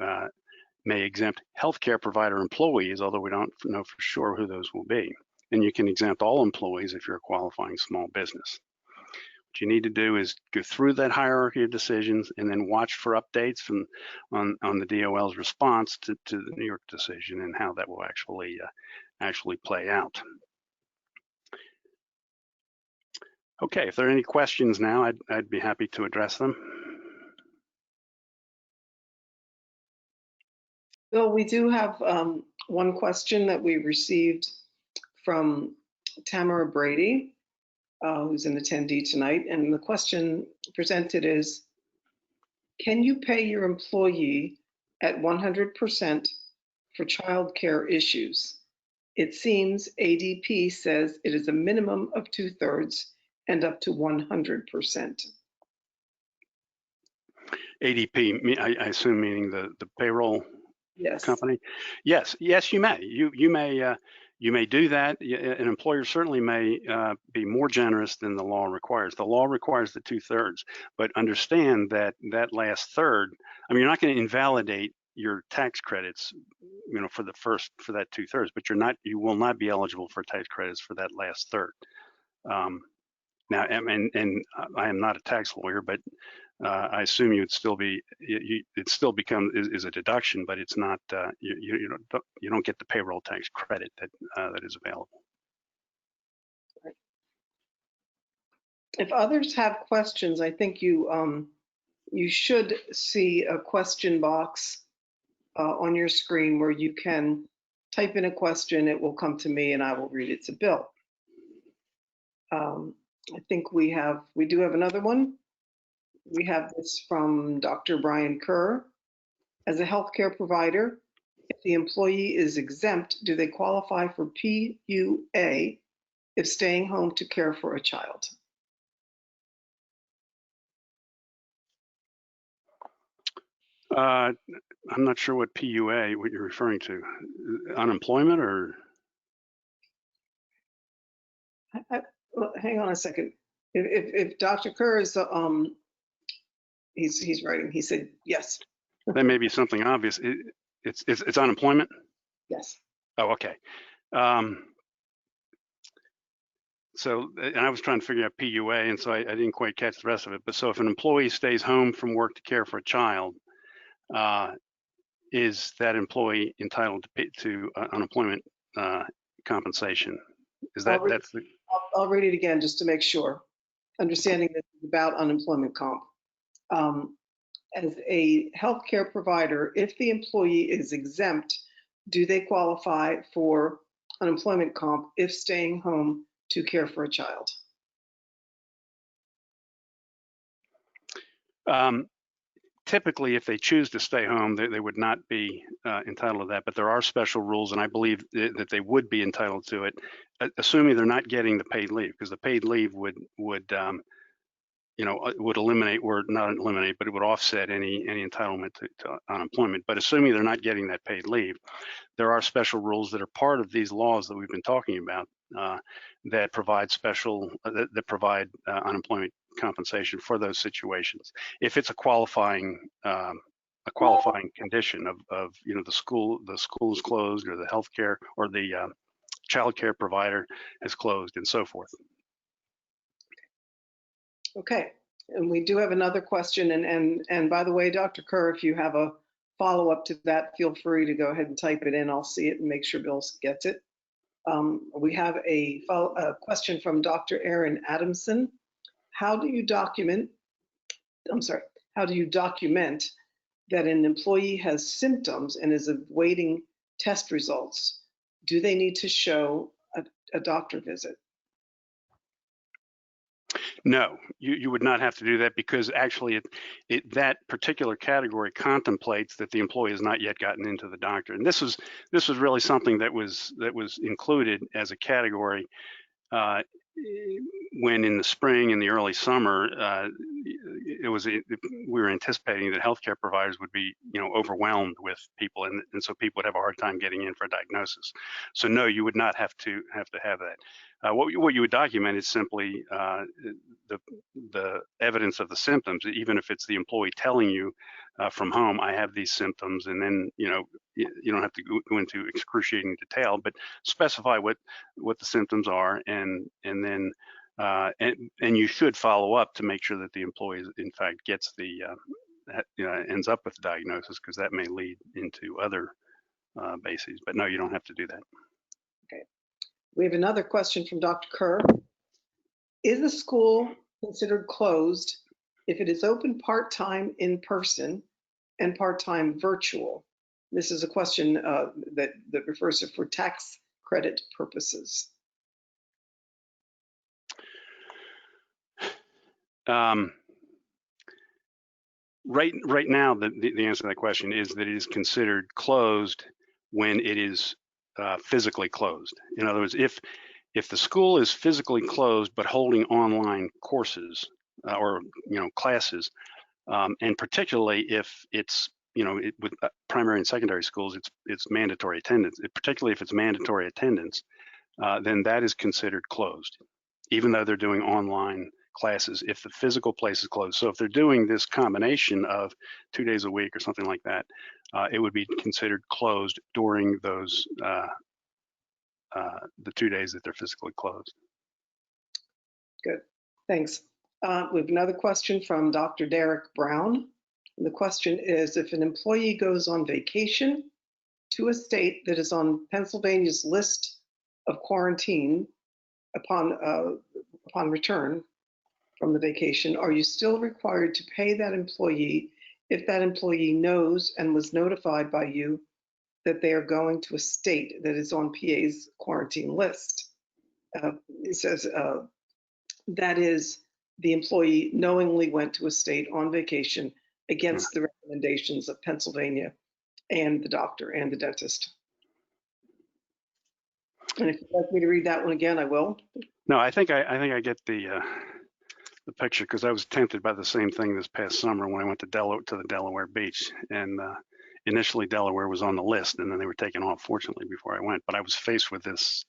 may exempt healthcare provider employees, although we don't know for sure who those will be. And you can exempt all employees if you're a qualifying small business. What you need to do is go through that hierarchy of decisions and then watch for updates on the DOL's response to the New York decision and how that will actually play out. Okay, if there are any questions now, I'd be happy to address them. Bill, we do have one question that we received from Tamara Brady, who's an attendee tonight. And the question presented is, can you pay your employee at 100% for childcare issues? It seems ADP says it is a minimum of 2/3 and up to 100%. ADP, I assume meaning the payroll Yes. company? Yes, you may. You may do that. An employer certainly may be more generous than the law requires. The law requires the 2/3, but understand that that last third. I mean, you're not going to invalidate your tax credits, for that 2/3, but you will not be eligible for tax credits for that last third. Now, and I am not a tax lawyer, but I assume it still becomes a deduction, but it's not. You don't get the payroll tax credit that is available. If others have questions, I think you should see a question box on your screen where you can type in a question. It will come to me, and I will read it to Bill. I think we do have another one. We have this from Dr. Brian Kerr. As a healthcare provider, if the employee is exempt, do they qualify for PUA if staying home to care for a child? I'm not sure what PUA, what you're referring to. Unemployment or? Hang on a second. If Dr. Kerr is, he's writing, he said, yes. That may be something obvious. It's unemployment? Yes. Oh, okay. So, and I was trying to figure out PUA, and so I didn't quite catch the rest of it. But so if an employee stays home from work to care for a child, is that employee entitled to unemployment compensation? Is that I'll read it again just to make sure. Understanding this is about unemployment comp. As a healthcare provider, if the employee is exempt, do they qualify for unemployment comp if staying home to care for a child? Typically, if they choose to stay home, they would not be entitled to that, but there are special rules, and I believe that they would be entitled to it, assuming they're not getting the paid leave, because the paid leave would eliminate, or not eliminate, but it would offset any entitlement to unemployment. But assuming they're not getting that paid leave, there are special rules that are part of these laws that we've been talking about that provide unemployment compensation for those situations. If it's a qualifying condition of the school is closed, or the healthcare or the child care provider is closed, and so forth. Okay, and we do have another question, and by the way, Dr. Kerr, if you have a follow-up to that, feel free to go ahead and type it in. I'll see it and make sure Bill gets it. We have a question from Dr. Aaron Adamson. How do you document that an employee has symptoms and is awaiting test results? do they need to show a doctor visit? No, you would not have to do that, because actually that particular category contemplates that the employee has not yet gotten into the doctor. And this was really something that was included as a category when in the spring and the early summer, we were anticipating that healthcare providers would be, overwhelmed with people, and so people would have a hard time getting in for a diagnosis. So no, you would not have to have that. What you would document is simply the evidence of the symptoms, even if it's the employee telling you from home, I have these symptoms, and then you don't have to go into excruciating detail, but specify what the symptoms are, and then and you should follow up to make sure that the employee in fact gets the ends up with the diagnosis, because that may lead into other bases. But no, you don't have to do that. Okay. We have another question from Dr. Kerr. Is the school considered closed if it is open part-time in person and part-time virtual? This is a question that refers to for tax credit purposes. Right now, the answer to that question is that it is considered closed when it is physically closed. In other words, if the school is physically closed but holding online courses or classes, and particularly if it's with primary and secondary schools, it's mandatory attendance. Particularly if it's mandatory attendance, then that is considered closed, even though they're doing online classes, if the physical place is closed. So if they're doing this combination of 2 days a week or something like that, it would be considered closed during those the 2 days that they're physically closed. Good, thanks. We have another question from Dr. Derek Brown. And the question is, if an employee goes on vacation to a state that is on Pennsylvania's list of quarantine upon return from the vacation, are you still required to pay that employee if that employee knows and was notified by you that they are going to a state that is on PA's quarantine list? It says that is, the employee knowingly went to a state on vacation against the recommendations of Pennsylvania and the doctor and the dentist. And if you'd like me to read that one again, I will. No, I think I get the picture, because I was tempted by the same thing this past summer when I went to the Delaware beach, and initially Delaware was on the list, and then they were taken off, fortunately, before I went. But I was faced with this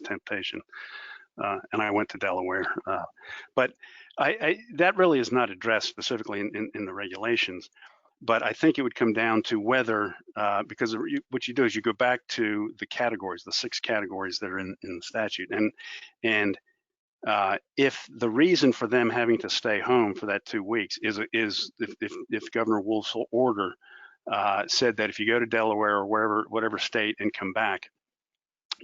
temptation, and I went to Delaware. But that really is not addressed specifically in the regulations. But I think it would come down to whether, because what you do is you go back to the categories, the 6 categories that are in the statute, and if the reason for them having to stay home for that 2 weeks is if Governor Wolf's order said that if you go to Delaware or whatever state and come back,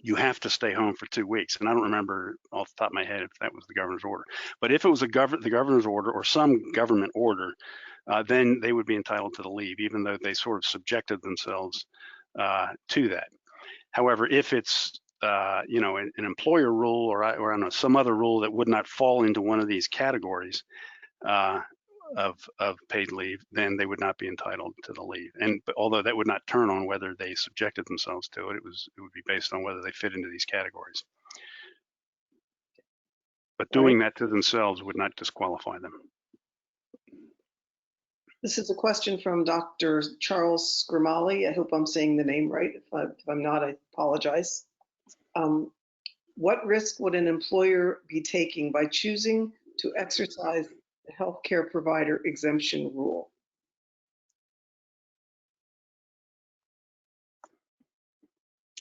you have to stay home for 2 weeks. And I don't remember off the top of my head if that was the governor's order. But if it was the governor's order or some government order, then they would be entitled to the leave, even though they sort of subjected themselves to that. However, if it's an employer rule or I don't know, some other rule that would not fall into one of these categories of paid leave, then they would not be entitled to the leave. But although that would not turn on whether they subjected themselves to it, it would be based on whether they fit into these categories. But doing that to themselves would not disqualify them. This is a question from Dr. Charles Sgrimali. I hope I'm saying the name right. If I'm not, I apologize. What risk would an employer be taking by choosing to exercise the healthcare provider exemption rule?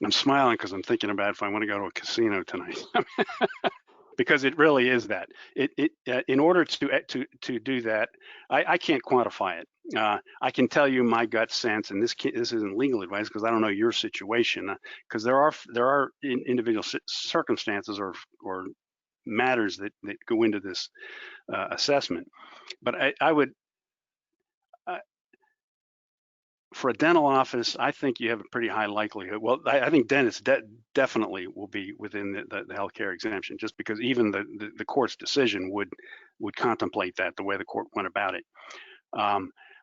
I'm smiling because I'm thinking about if I want to go to a casino tonight. Because it really is that. In order to do that, I can't quantify it. I can tell you my gut sense, and this isn't legal advice because I don't know your situation, because there are individual circumstances or matters that go into this assessment. But I would, for a dental office, I think you have a pretty high likelihood. Well, I think dentists definitely will be within the healthcare exemption, just because even the court's decision would contemplate that, the way the court went about it.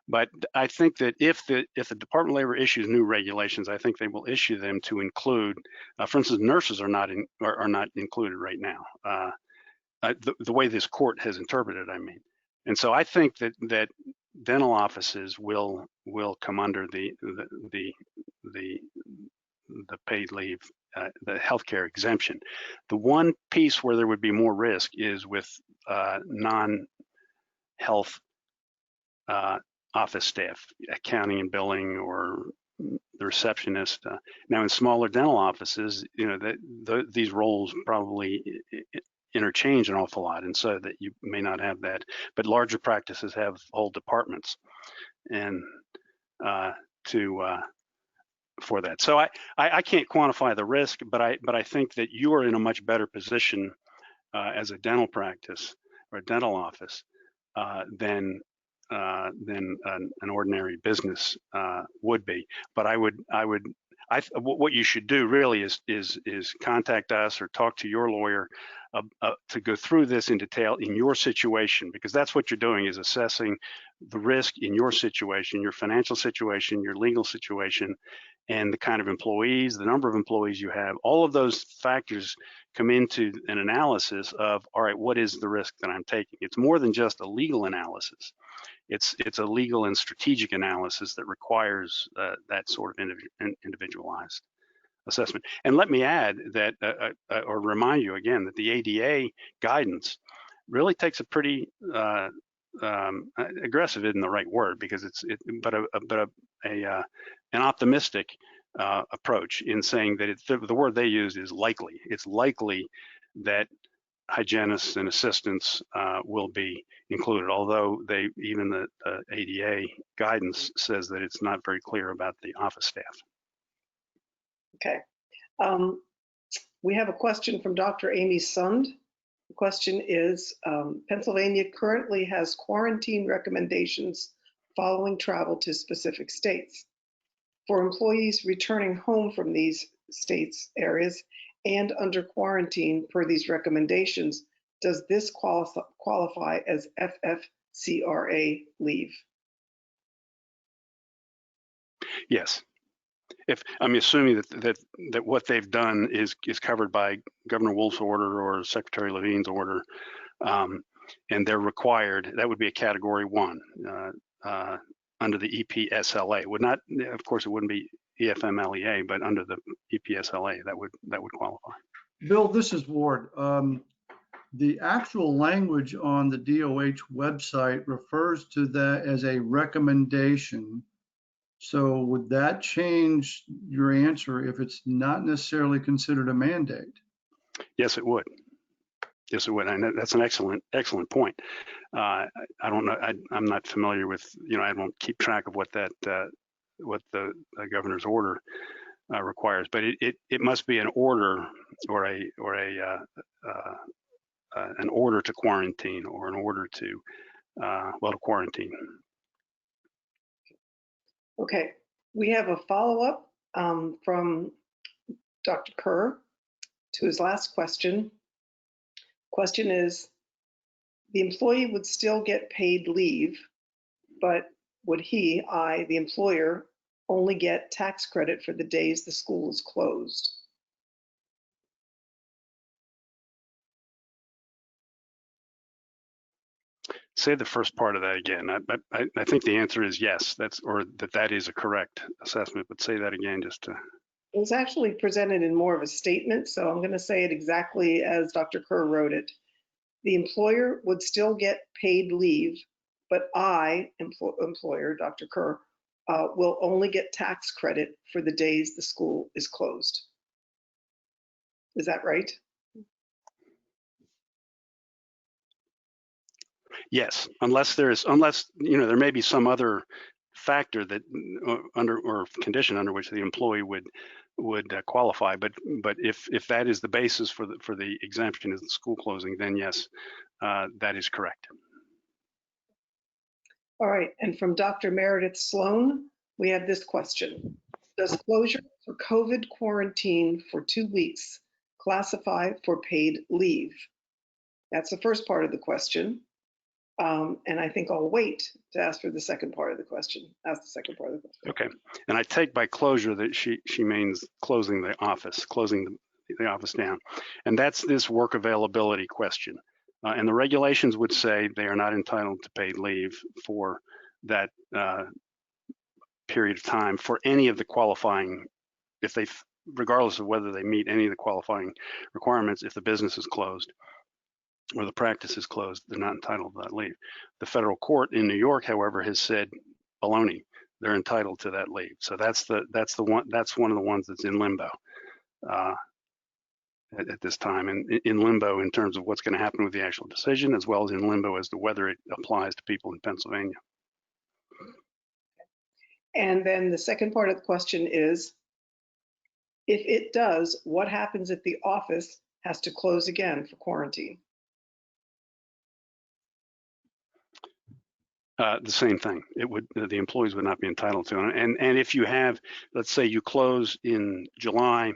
But I think that if the Department of Labor issues new regulations, I think they will issue them to include, for instance, nurses are not included right now. The way this court has interpreted, I mean. And so I think that dental offices will come under the paid leave, the healthcare exemption. The one piece where there would be more risk is with non-health office staff, accounting and billing, or the receptionist. Now, in smaller dental offices, these roles probably interchange an awful lot, and so that you may not have that. But larger practices have whole departments, and for that. So I can't quantify the risk, but I think that you are in a much better position as a dental practice or a dental office than an ordinary business would be. But what you should do really is contact us or talk to your lawyer to go through this in detail in your situation, because that's what you're doing, is assessing the risk in your situation, your financial situation, your legal situation, and the kind of employees, the number of employees you have. All of those factors come into an analysis of, all right, what is the risk that I'm taking? It's more than just a legal analysis. It's a legal and strategic analysis that requires that sort of individualized assessment. And let me add that, or remind you again, that the ADA guidance really takes a pretty aggressive isn't the right word, because an optimistic approach in saying that the word they use is likely. It's likely that hygienists and assistants will be included, although even the ADA guidance says that it's not very clear about the office staff. Okay. We have a question from Dr. Amy Sund. The question is, Pennsylvania currently has quarantine recommendations following travel to specific states. For employees returning home from these states, areas, and under quarantine per these recommendations, does this qualify as FFCRA leave? Yes. If I'm assuming that what they've done is covered by Governor Wolf's order or Secretary Levine's order, and they're required, that would be a Category 1 under the EPSLA. Would not, of course, it wouldn't be EFMLEA, but under the EPSLA, that would qualify. Bill, this is Ward. The actual language on the DOH website refers to that as a recommendation. So would that change your answer if it's not necessarily considered a mandate? Yes, it would. Yes, it would. And that's an excellent point. I don't know. I'm not familiar with, I don't keep track of what the governor's order requires, but it must be an order or an order to quarantine, or an order to to quarantine. Okay, we have a follow-up from Dr. Kerr to his last question. Question is, the employee would still get paid leave, but would he, the employer, only get tax credit for the days the school is closed? Say the first part of that again. I think the answer is yes. That is a correct assessment. But say that again, just to. It was actually presented in more of a statement, so I'm going to say it exactly as Dr. Kerr wrote it. The employer would still get paid leave, but employer, Dr. Kerr, will only get tax credit for the days the school is closed. Is that right? Yes, unless there may be some other factor that or condition under which the employee would qualify. But if that is the basis for the exemption, is the school closing, then yes, that is correct. All right, and from Dr. Meredith Sloan, we have this question. Does closure for COVID quarantine for 2 weeks classify for paid leave? That's the first part of the question. And I think I'll wait to ask for the second part of the question. Ask the second part of the question. Okay. And I take by closure that she means closing the office, closing the office down. And that's this work availability question. And the regulations would say they are not entitled to paid leave for that period of time for any of the qualifying, if they, regardless of whether they meet any of the qualifying requirements, if the business is closed or the practice is closed, they're not entitled to that leave. The federal court in New York, however, has said baloney, they're entitled to that leave. So that's one of the ones that's in limbo at this time, and in limbo in terms of what's going to happen with the actual decision, as well as in limbo as to whether it applies to people in Pennsylvania. And then the second part of the question is, if it does, what happens if the office has to close again for quarantine? The same thing. It would, the employees would not be entitled to it. And if you have, let's say you close in July,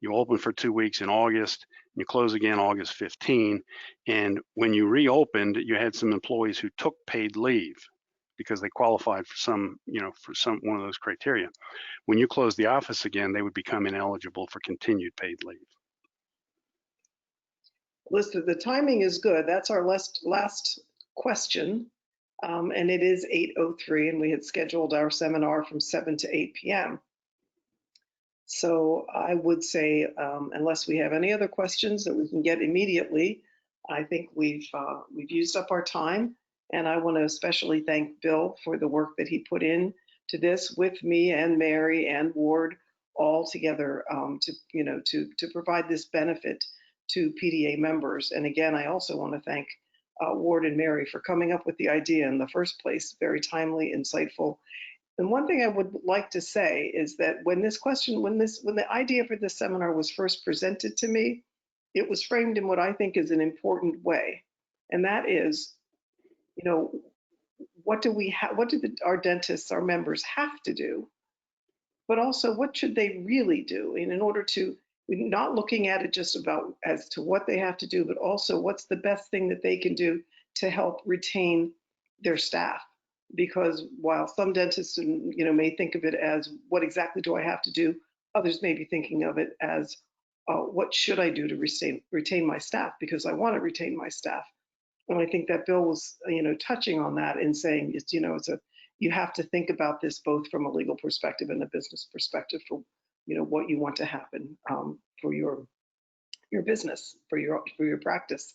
you open for 2 weeks in August, you close again August 15, and when you reopened, you had some employees who took paid leave because they qualified for some, one of those criteria. When you close the office again, they would become ineligible for continued paid leave. Listen, the timing is good. That's our last question. And it is 8:03, and we had scheduled our seminar from 7 to 8 p.m. So I would say, unless we have any other questions that we can get immediately, I think we've used up our time. And I want to especially thank Bill for the work that he put in to this with me and Mary and Ward all together to provide this benefit to PDA members. And again, I also want to thank Ward and Mary for coming up with the idea in the first place. Very timely, insightful. And one thing I would like to say is that when the idea for this seminar was first presented to me, it was framed in what I think is an important way. And that is, what do our dentists, our members have to do? But also, what should they really do? And in order to, not looking at it just about as to what they have to do, but also what's the best thing that they can do to help retain their staff. Because while some dentists, may think of it as what exactly do I have to do, others may be thinking of it as what should I do to retain my staff, because I want to retain my staff. And I think that Bill was, touching on that and saying, you have to think about this both from a legal perspective and a business perspective for, what you want to happen for your business, for your practice.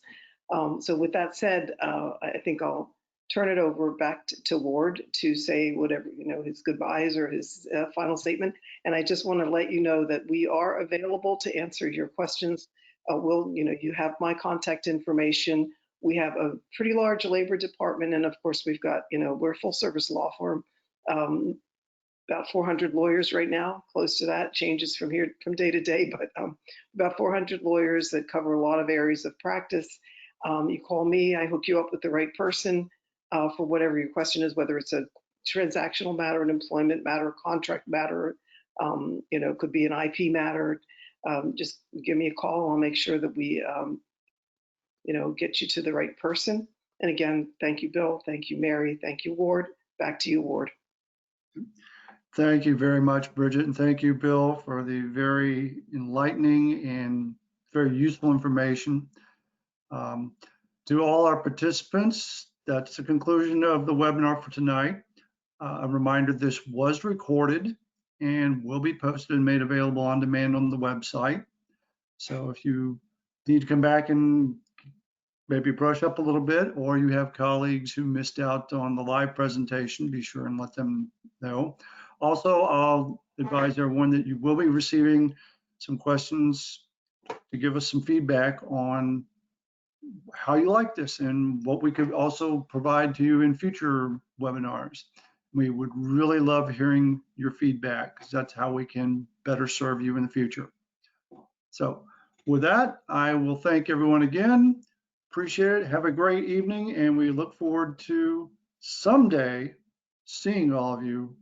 So with that said, I think I'll turn it over back to Ward to say whatever, his goodbyes or his final statement. And I just want to let you know that we are available to answer your questions. You have my contact information. We have a pretty large labor department. And of course, we've got, we're a full service law firm, about 400 lawyers right now, close to that, changes from day to day, but about 400 lawyers that cover a lot of areas of practice. You call me, I hook you up with the right person for whatever your question is, whether it's a transactional matter, an employment matter, a contract matter, could be an IP matter. Just give me a call. I'll make sure that we, get you to the right person. And again, thank you, Bill. Thank you, Mary. Thank you, Ward. Back to you, Ward. Thank you very much, Bridget, and thank you, Bill, for the very enlightening and very useful information. To all our participants, that's the conclusion of the webinar for tonight. A reminder, this was recorded and will be posted and made available on demand on the website. So if you need to come back and maybe brush up a little bit, or you have colleagues who missed out on the live presentation, be sure and let them know. Also, I'll advise everyone that you will be receiving some questions to give us some feedback on how you like this and what we could also provide to you in future webinars. We would really love hearing your feedback, because that's how we can better serve you in the future. So with that, I will thank everyone again. Appreciate it. Have a great evening, and we look forward to someday seeing all of you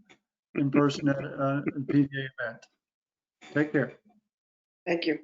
in person at a PDA event. Take care. Thank you.